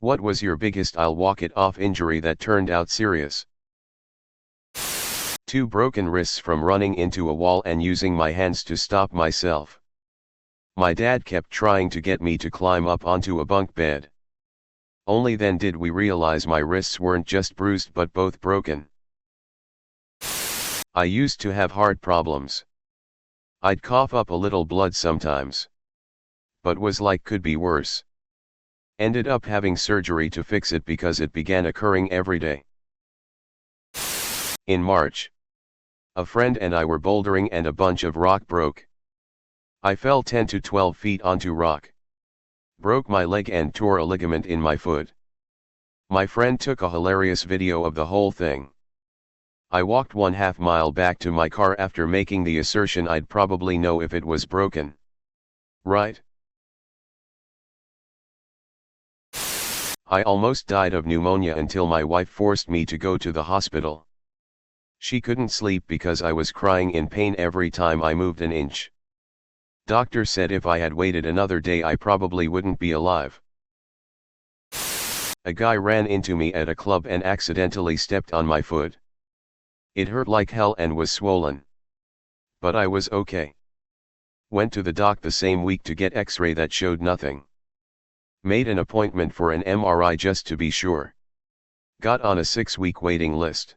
What was your biggest I'll walk it off injury that turned out serious? 2 broken wrists from running into a wall and using my hands to stop myself. My dad kept trying to get me to climb up onto a bunk bed. Only then did we realize my wrists weren't just bruised but both broken. I used to have heart problems. I'd cough up a little blood sometimes. But was like could be worse. Ended up having surgery to fix it because it began occurring every day. In March, a friend and I were bouldering and a bunch of rock broke. I fell 10 to 12 feet onto rock. Broke my leg and tore a ligament in my foot. My friend took a hilarious video of the whole thing. I walked 1/2 mile back to my car after making the assertion I'd probably know if it was broken. Right? I almost died of pneumonia until my wife forced me to go to the hospital. She couldn't sleep because I was crying in pain every time I moved an inch. Doctor said if I had waited another day I probably wouldn't be alive. A guy ran into me at a club and accidentally stepped on my foot. It hurt like hell and was swollen. But I was okay. Went to the doc the same week to get x-ray that showed nothing. Made an appointment for an MRI just to be sure. Got on a 6-week waiting list.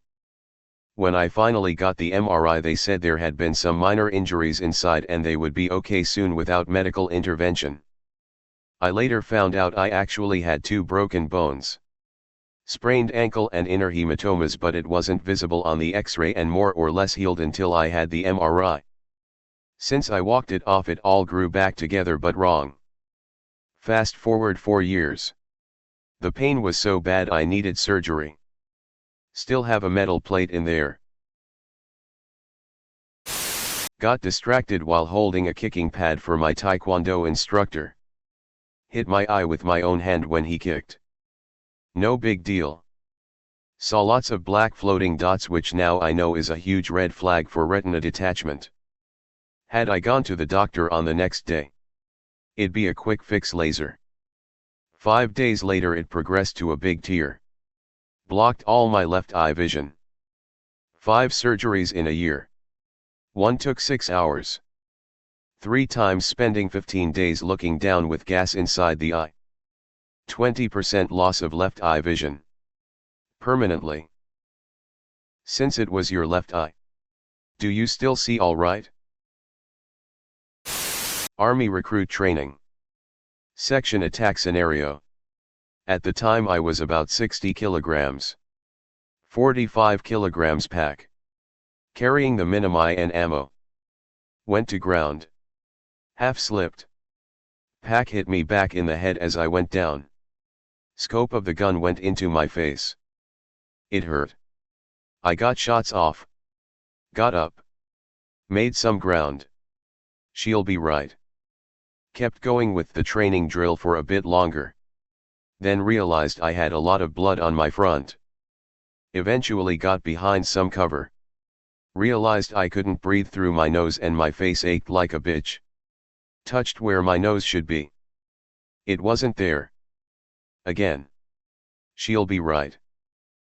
When I finally got the MRI they said there had been some minor injuries inside and they would be okay soon without medical intervention. I later found out I actually had 2 broken bones. Sprained ankle and inner hematomas, but it wasn't visible on the x-ray and more or less healed until I had the MRI. Since I walked it off it all grew back together but wrong. Fast forward 4 years. The pain was so bad I needed surgery. Still have a metal plate in there. Got distracted while holding a kicking pad for my taekwondo instructor. Hit my eye with my own hand when he kicked. No big deal. Saw lots of black floating dots, which now I know is a huge red flag for retina detachment. Had I gone to the doctor on the next day, it'd be a quick fix laser. 5 days later it progressed to a big tear. Blocked all my left eye vision. 5 surgeries in a year. One took 6 hours. 3 times spending 15 days looking down with gas inside the eye. 20% loss of left eye vision. Permanently. Since it was your left eye, do you still see all right? Army recruit training. Section attack scenario. At the time I was about 60 kilograms. 45 kilograms pack. Carrying the minimi and ammo. Went to ground. Half slipped. Pack hit me back in the head as I went down. Scope of the gun went into my face. It hurt. I got shots off. Got up. Made some ground. She'll be right. Kept going with the training drill for a bit longer. Then realized I had a lot of blood on my front. Eventually got behind some cover. Realized I couldn't breathe through my nose and my face ached like a bitch. Touched where my nose should be. It wasn't there. Again. She'll be right.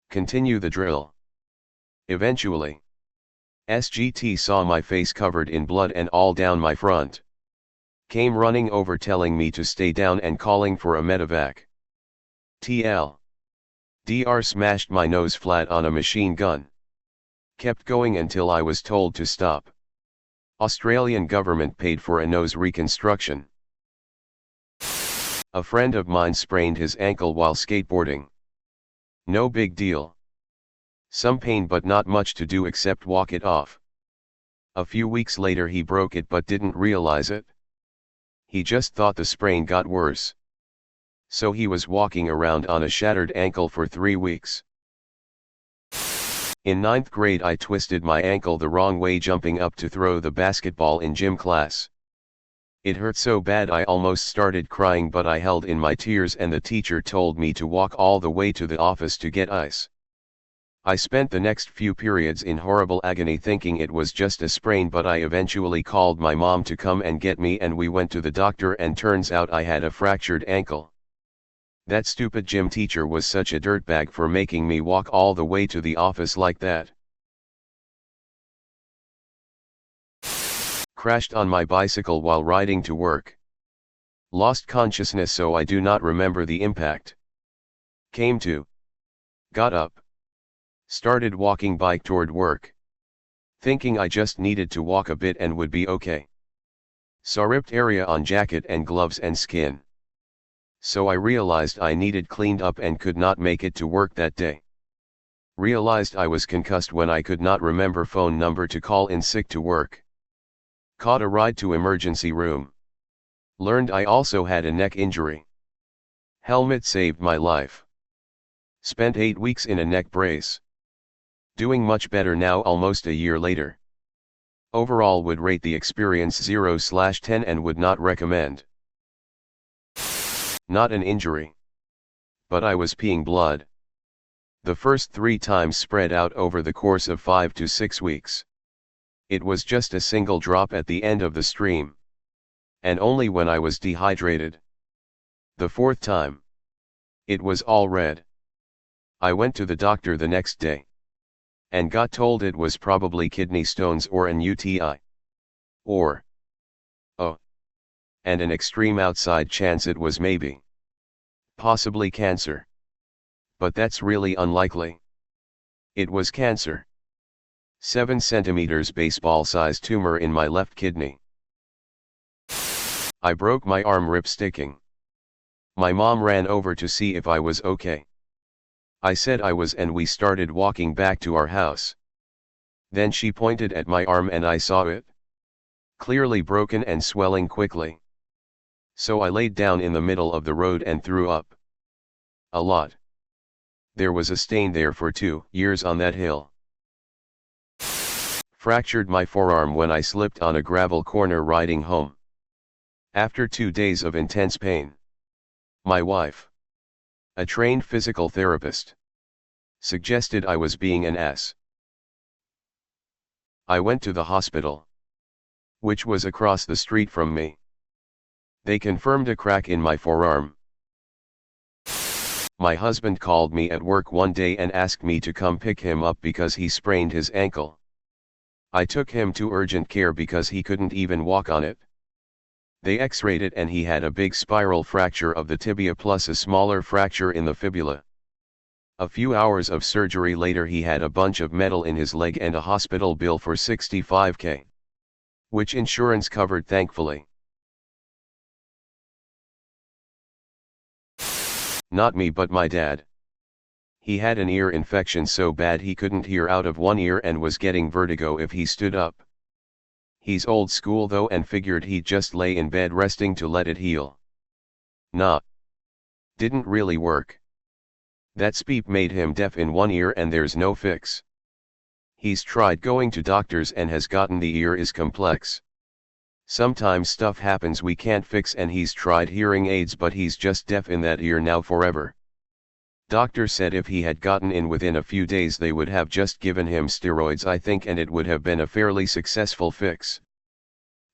Continue the drill. Eventually. SGT saw my face covered in blood and all down my front. Came running over telling me to stay down and calling for a medevac. DR smashed my nose flat on a machine gun. Kept going until I was told to stop. Australian government paid for a nose reconstruction. A friend of mine sprained his ankle while skateboarding. No big deal. Some pain but not much to do except walk it off. A few weeks later he broke it but didn't realize it. He just thought the sprain got worse. So he was walking around on a shattered ankle for 3 weeks. In 9th grade I twisted my ankle the wrong way jumping up to throw the basketball in gym class. It hurt so bad I almost started crying, but I held in my tears and the teacher told me to walk all the way to the office to get ice. I spent the next few periods in horrible agony thinking it was just a sprain, but I eventually called my mom to come and get me and we went to the doctor and turns out I had a fractured ankle. That stupid gym teacher was such a dirtbag for making me walk all the way to the office like that. Crashed on my bicycle while riding to work. Lost consciousness, so I do not remember the impact. Came to. Got up. Started walking bike toward work. Thinking I just needed to walk a bit and would be okay. Saw ripped area on jacket and gloves and skin. So I realized I needed cleaned up and could not make it to work that day. Realized I was concussed when I could not remember phone number to call in sick to work. Caught a ride to emergency room. Learned I also had a neck injury. Helmet saved my life. Spent 8 weeks in a neck brace. Doing much better now almost a year later. Overall would rate the experience 0/10 and would not recommend. Not an injury. But I was peeing blood. The first 3 times spread out over the course of 5 to 6 weeks. It was just a single drop at the end of the stream. And only when I was dehydrated. The 4th time. It was all red. I went to the doctor the next day. And got told it was probably kidney stones or an UTI. Or. Oh. And an extreme outside chance it was maybe. Possibly cancer. But that's really unlikely. It was cancer. 7 centimeters baseball-sized tumor in my left kidney. I broke my arm rip sticking. My mom ran over to see if I was okay. I said I was and we started walking back to our house. Then she pointed at my arm and I saw it. Clearly broken and swelling quickly. So I laid down in the middle of the road and threw up. A lot. There was a stain there for 2 years on that hill. Fractured my forearm when I slipped on a gravel corner riding home. After 2 days of intense pain. My wife, a trained physical therapist, suggested I was being an ass. I went to the hospital, which was across the street from me. They confirmed a crack in my forearm. My husband called me at work one day and asked me to come pick him up because he sprained his ankle. I took him to urgent care because he couldn't even walk on it. They x-rayed it and he had a big spiral fracture of the tibia plus a smaller fracture in the fibula. A few hours of surgery later he had a bunch of metal in his leg and a hospital bill for $65,000. Which insurance covered thankfully. Not me but my dad. He had an ear infection so bad he couldn't hear out of one ear and was getting vertigo if he stood up. He's old school though and figured he'd just lay in bed resting to let it heal. Nah. Didn't really work. That speep made him deaf in one ear and there's no fix. He's tried going to doctors and has gotten the ear is complex. Sometimes stuff happens we can't fix and he's tried hearing aids but he's just deaf in that ear now forever. Doctor said if he had gotten in within a few days they would have just given him steroids I think and it would have been a fairly successful fix.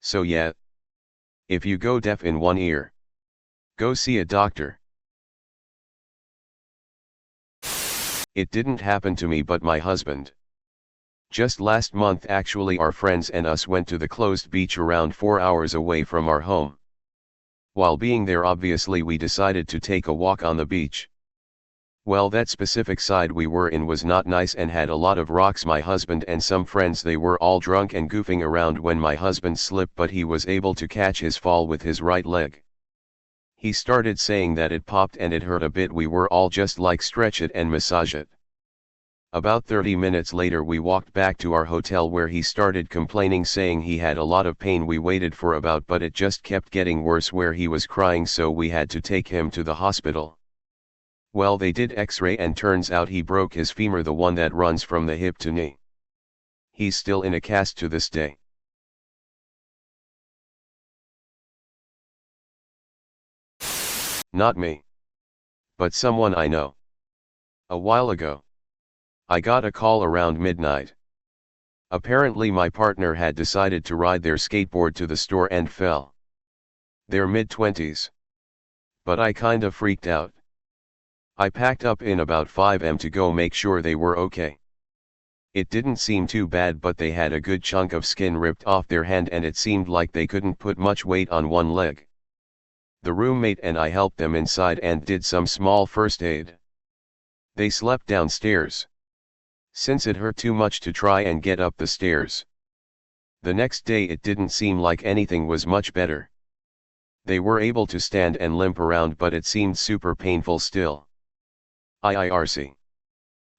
So yeah. If you go deaf in one ear, go see a doctor. It didn't happen to me but my husband. Just last month actually our friends and us went to the closed beach around 4 hours away from our home. While being there obviously we decided to take a walk on the beach. Well that specific side we were in was not nice and had a lot of rocks. My husband and some friends they were all drunk and goofing around when my husband slipped but he was able to catch his fall with his right leg. He started saying that it popped and it hurt a bit. We were all just like stretch it and massage it. About 30 minutes later we walked back to our hotel where he started complaining saying he had a lot of pain. We waited for about but it just kept getting worse where he was crying so we had to take him to the hospital. Well they did x-ray and turns out he broke his femur, the one that runs from the hip to knee. He's still in a cast to this day. Not me. But someone I know. A while ago. I got a call around midnight. Apparently my partner had decided to ride their skateboard to the store and fell. They're mid-20s. But I kinda freaked out. I packed up in about 5 am to go make sure they were okay. It didn't seem too bad, but they had a good chunk of skin ripped off their hand and it seemed like they couldn't put much weight on one leg. The roommate and I helped them inside and did some small first aid. They slept downstairs, since it hurt too much to try and get up the stairs. The next day it didn't seem like anything was much better. They were able to stand and limp around, but it seemed super painful still. IIRC.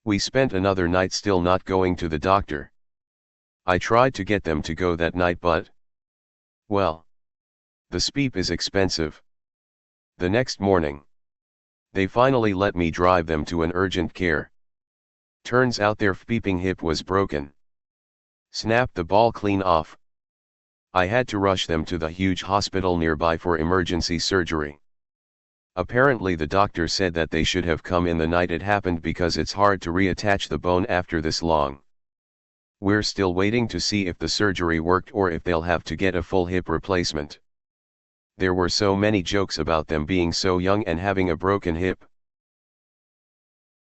We spent another night still not going to the doctor. I tried to get them to go that night, but, well, the SPEEP is expensive. The next morning, they finally let me drive them to an urgent care. Turns out their beeping hip was broken. Snapped the ball clean off. I had to rush them to the huge hospital nearby for emergency surgery. Apparently the doctor said that they should have come in the night it happened because it's hard to reattach the bone after this long. We're still waiting to see if the surgery worked or if they'll have to get a full hip replacement. There were so many jokes about them being so young and having a broken hip.